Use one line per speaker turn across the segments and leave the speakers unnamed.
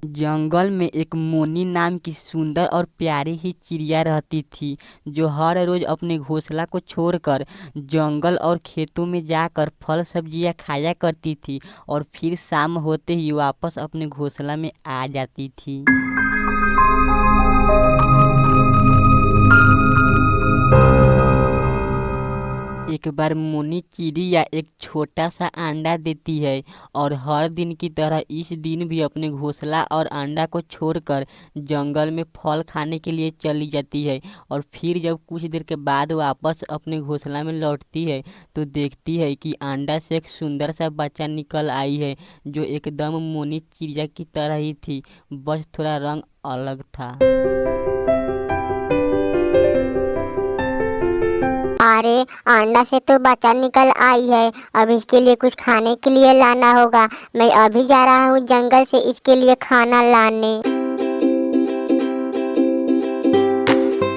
जंगल में एक मोनी नाम की सुंदर और प्यारी ही चिड़िया रहती थी, जो हर रोज अपने घोंसला को छोड़कर जंगल और खेतों में जाकर फल सब्जियां खाया करती थी और फिर शाम होते ही वापस अपने घोंसला में आ जाती थी। एक बार मोनी चिड़िया एक छोटा सा अंडा देती है और हर दिन की तरह इस दिन भी अपने घोंसला और अंडा को छोड़कर जंगल में फल खाने के लिए चली जाती है। और फिर जब कुछ देर के बाद वापस अपने घोंसला में लौटती है तो देखती है कि अंडा से एक सुंदर सा बच्चा निकल आई है, जो एकदम मोनी चिड़िया की तरह ही थी, बस थोड़ा रंग अलग था।
अरे, अंडा से तो बच्चा निकल आई है। अब इसके लिए कुछ खाने के लिए लाना होगा। मैं अभी जा रहा हूँ जंगल से इसके लिए खाना लाने।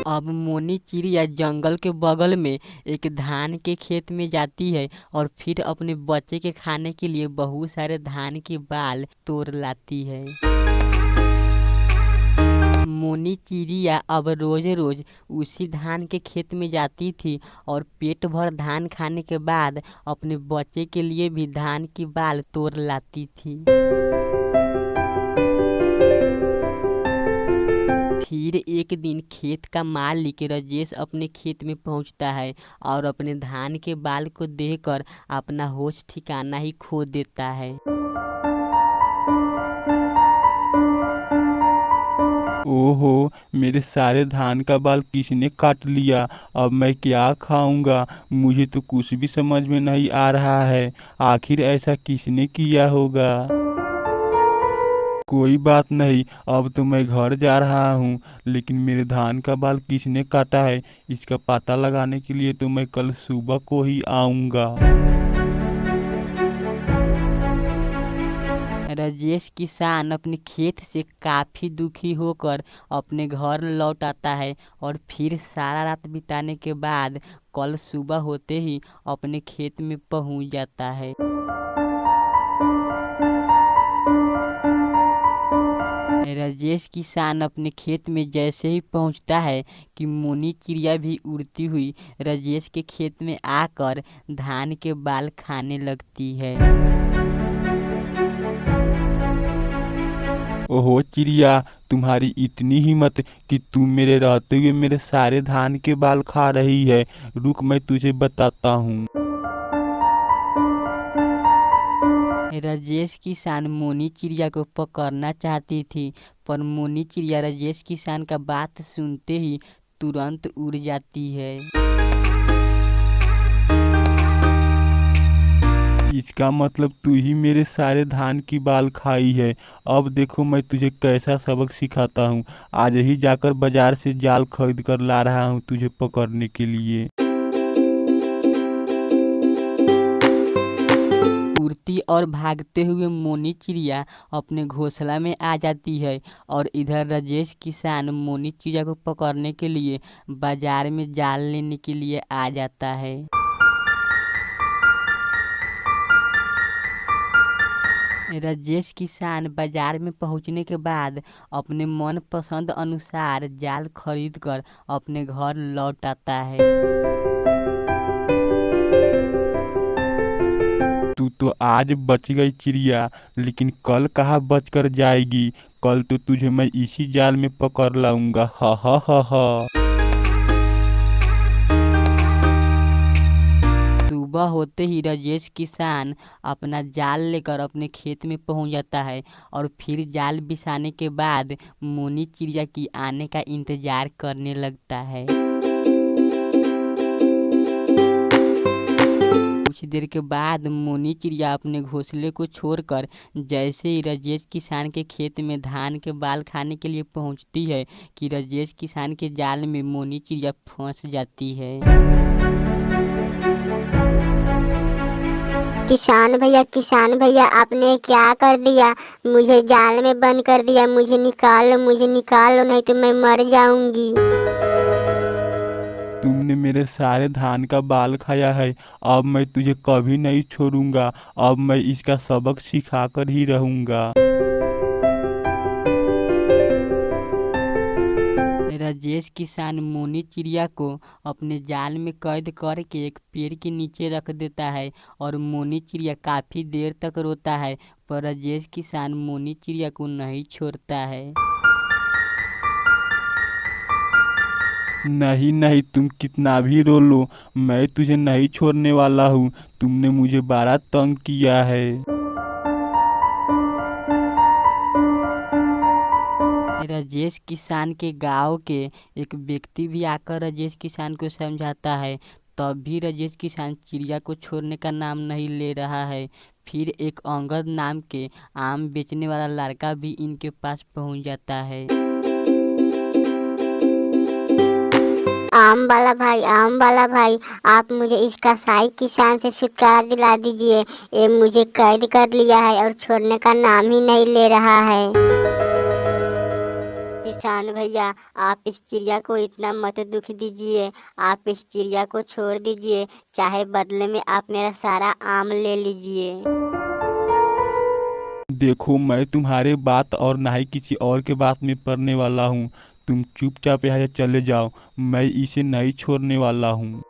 अब मोनी चिड़िया जंगल के बगल में एक धान के खेत में जाती है और फिर अपने बच्चे के खाने के लिए बहुत सारे धान के बाल तोड़ लाती है। मोनी चिड़िया अब रोज रोज उसी धान के खेत में जाती थी और पेट भर धान खाने के बाद अपने बच्चे के लिए भी धान की बाल तोड़ लाती थी। फिर एक दिन खेत का मालिक राजेश अपने खेत में पहुंचता है और अपने धान के बाल को देखकर अपना होश ठिकाना ही खो देता है।
ओहो, मेरे सारे धान का बाल किसने काट लिया। अब मैं क्या खाऊंगा। मुझे तो कुछ भी समझ में नहीं आ रहा है। आखिर ऐसा किसने किया होगा। कोई बात नहीं, अब तो मैं घर जा रहा हूँ, लेकिन मेरे धान का बाल किसने काटा है इसका पता लगाने के लिए तो मैं कल सुबह को ही आऊँगा।
राजेश किसान अपने खेत से काफी दुखी होकर अपने घर लौट आता है और फिर सारा रात बिताने के बाद कल सुबह होते ही अपने खेत में पहुंच जाता है। राजेश किसान अपने खेत में जैसे ही पहुंचता है कि मोनी चिड़िया भी उड़ती हुई राजेश के खेत में आकर धान के बाल खाने लगती है।
ओहो चिड़िया, तुम्हारी इतनी हिम्मत कि तुम मेरे रहते हुए मेरे सारे धान के बाल खा रही है। रुक, मैं तुझे बताता हूँ।
राजेश किसान मोनी चिड़िया को पकड़ना चाहती थी, पर मोनी चिड़िया राजेश किसान का बात सुनते ही तुरंत उड़ जाती है।
इसका मतलब तू ही मेरे सारे धान की बाल खाई है। अब देखो मैं तुझे कैसा सबक सिखाता हूँ। आज ही जाकर बाजार से जाल खरीद कर ला रहा हूँ तुझे पकड़ने के लिए।
उड़ती और भागते हुए मोनी चिड़िया अपने घोंसला में आ जाती है और इधर राजेश किसान मोनी चिड़िया को पकड़ने के लिए बाजार में जाल लेने के लिए आ जाता है। राजेश किसान बाजार में पहुंचने के बाद अपने मन पसंद अनुसार जाल खरीद कर अपने घर लौट आता है।
तू तो आज बच गई चिड़िया, लेकिन कल कहाँ बच कर जाएगी। कल तो तुझे मैं इसी जाल में पकड़ लाऊंगा। हा हा हा हा।
सुबह होते ही राजेश किसान अपना जाल लेकर अपने खेत में पहुंच जाता है और फिर जाल बिछाने के बाद मोनी चिड़िया की आने का इंतजार करने लगता है। कुछ देर के बाद मोनी चिड़िया अपने घोंसले को छोड़कर जैसे ही राजेश किसान के खेत में धान के बाल खाने के लिए पहुंचती है कि राजेश किसान के जाल में मोनी चिड़िया फंस जाती है।
किसान भैया आपने क्या कर दिया। मुझे जाल में बंद कर दिया। मुझे निकालो नहीं तो मैं मर जाऊंगी।
तुमने मेरे सारे धान का बाल खाया है। अब मैं तुझे कभी नहीं छोड़ूंगा। अब मैं इसका सबक सिखा कर ही रहूंगा।
राजेश किसान मोनी चिड़िया को अपने जाल में कैद करके एक पेड़ के नीचे रख देता है और मोनी चिड़िया काफी देर तक रोता है, पर राजेश किसान मोनी चिड़िया को नहीं छोड़ता है।
नहीं नहीं, तुम कितना भी रो लो, मैं तुझे नहीं छोड़ने वाला हूँ। तुमने मुझे बड़ा तंग किया है।
राजेश किसान के गांव के एक व्यक्ति भी आकर राजेश किसान को समझाता है, तब भी राजेश किसान चिड़िया को छोड़ने का नाम नहीं ले रहा है। फिर एक अंगद नाम के आम बेचने वाला लड़का भी इनके पास पहुंच जाता है।
आम वाला भाई, आप मुझे इस कसाई किसान से छुटकारा दिला दीजिए। ये मुझे कैद कर लिया है और छोड़ने का नाम ही नहीं ले रहा है। किसान भैया, आप इस चिड़िया को इतना मत दुख दीजिए। आप इस चिड़िया को छोड़ दीजिए, चाहे बदले में आप मेरा सारा आम ले लीजिए।
देखो, मैं तुम्हारे बात और ना ही किसी और के बात में पड़ने वाला हूँ। तुम चुपचाप यहाँ से चले जाओ, मैं इसे नहीं छोड़ने वाला हूँ।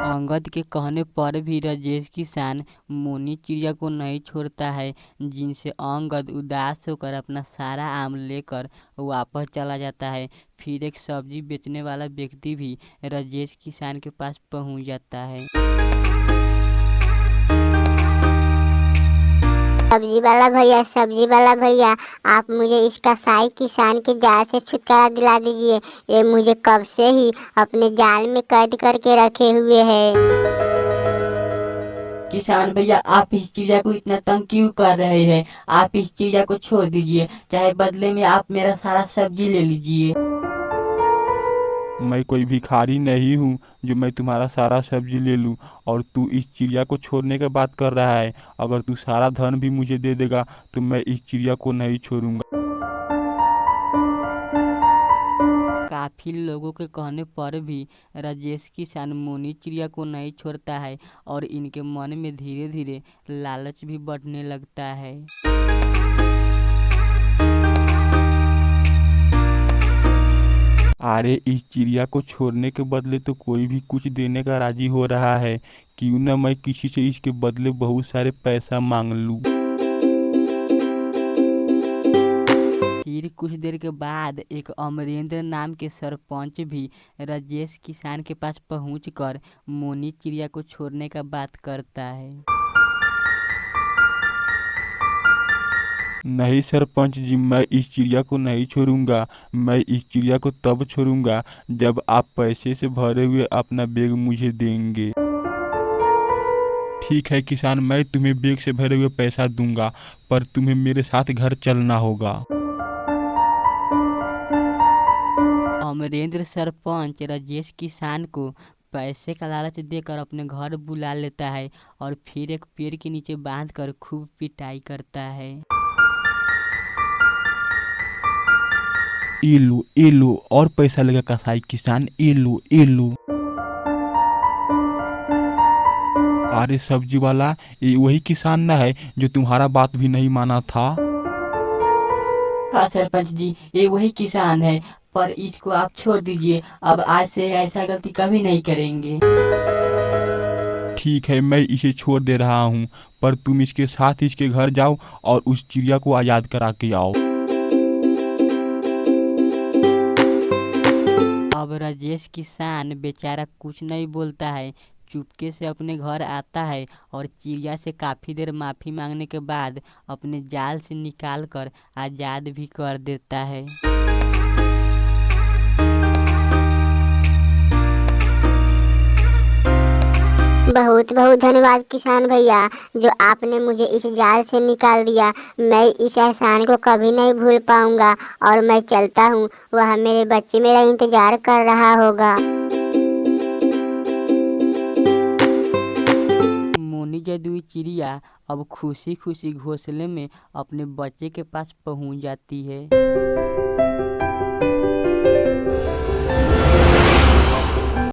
अंगद के कहने पर भी राजेश किसान मोनी चिड़िया को नहीं छोड़ता है, जिनसे अंगद उदास होकर अपना सारा आम लेकर वापस चला जाता है। फिर एक सब्जी बेचने वाला व्यक्ति भी राजेश किसान के पास पहुंच जाता है।
सब्जी वाला भैया, आप मुझे इस कसाई किसान के जाल से छुटकारा दिला दीजिए। ये मुझे कब से ही अपने जाल में कैद करके रखे हुए है।
किसान भैया, आप इस चिड़िया को इतना तंग क्यों कर रहे हैं? आप इस चिड़िया को छोड़ दीजिए, चाहे बदले में आप मेरा सारा सब्जी ले लीजिए।
मैं कोई भिखारी नहीं हूँ जो मैं तुम्हारा सारा सब्जी ले लूँ, और तू इस चिड़िया को छोड़ने की बात कर रहा है। अगर तू सारा धन भी मुझे दे देगा तो मैं इस चिड़िया को नहीं छोड़ूंगा।
काफी लोगों के कहने पर भी राजेश किसान मोनी चिड़िया को नहीं छोड़ता है और इनके मन में धीरे धीरे लालच भी बढ़ने लगता है।
अरे, इस चिड़िया को छोड़ने के बदले तो कोई भी कुछ देने का राजी हो रहा है। क्यों न मैं किसी से इसके बदले बहुत सारे पैसा मांग लूं।
फिर कुछ देर के बाद एक अमरेंद्र नाम के सरपंच भी राजेश किसान के पास पहुंचकर मोनी चिड़िया को छोड़ने का बात करता है।
नहीं सरपंच जी, मैं इस चिड़िया को नहीं छोड़ूंगा। मैं इस चिड़िया को तब छोड़ूंगा जब आप पैसे से भरे हुए अपना बैग मुझे देंगे। ठीक है किसान, मैं तुम्हें बैग से भरे हुए पैसा दूंगा, पर तुम्हें मेरे साथ घर चलना होगा।
अमरेंद्र सरपंच राजेश किसान को पैसे का लालच देकर अपने घर बुला लेता है और फिर एक पेड़ के नीचे बांधकर खूब पिटाई करता है।
ये लो और पैसा लगा कसाई किसान, ये लो। अरे सब्जी वाला, ये वही किसान ना है जो तुम्हारा बात भी नहीं माना था?
हाँ सरपंच जी, ये वही किसान है, पर इसको आप छोड़ दीजिए। अब आज से ऐसा गलती कभी नहीं करेंगे।
ठीक है, मैं इसे छोड़ दे रहा हूँ, पर तुम इसके साथ इसके घर जाओ और उस चिड़िया को आज़ाद करा के आओ।
अब राजेश किसान बेचारा कुछ नहीं बोलता है, चुपके से अपने घर आता है और चिड़िया से काफी देर माफी मांगने के बाद अपने जाल से निकाल कर आजाद भी कर देता है।
बहुत बहुत धन्यवाद किसान भैया, जो आपने मुझे इस जाल से निकाल दिया। मैं इस एहसान को कभी नहीं भूल पाऊंगा और मैं चलता हूँ। वह मेरे बच्चे मेरा इंतजार कर रहा होगा।
मोनी जादुई चिड़िया अब खुशी खुशी घोंसले में अपने बच्चे के पास पहुंच जाती है।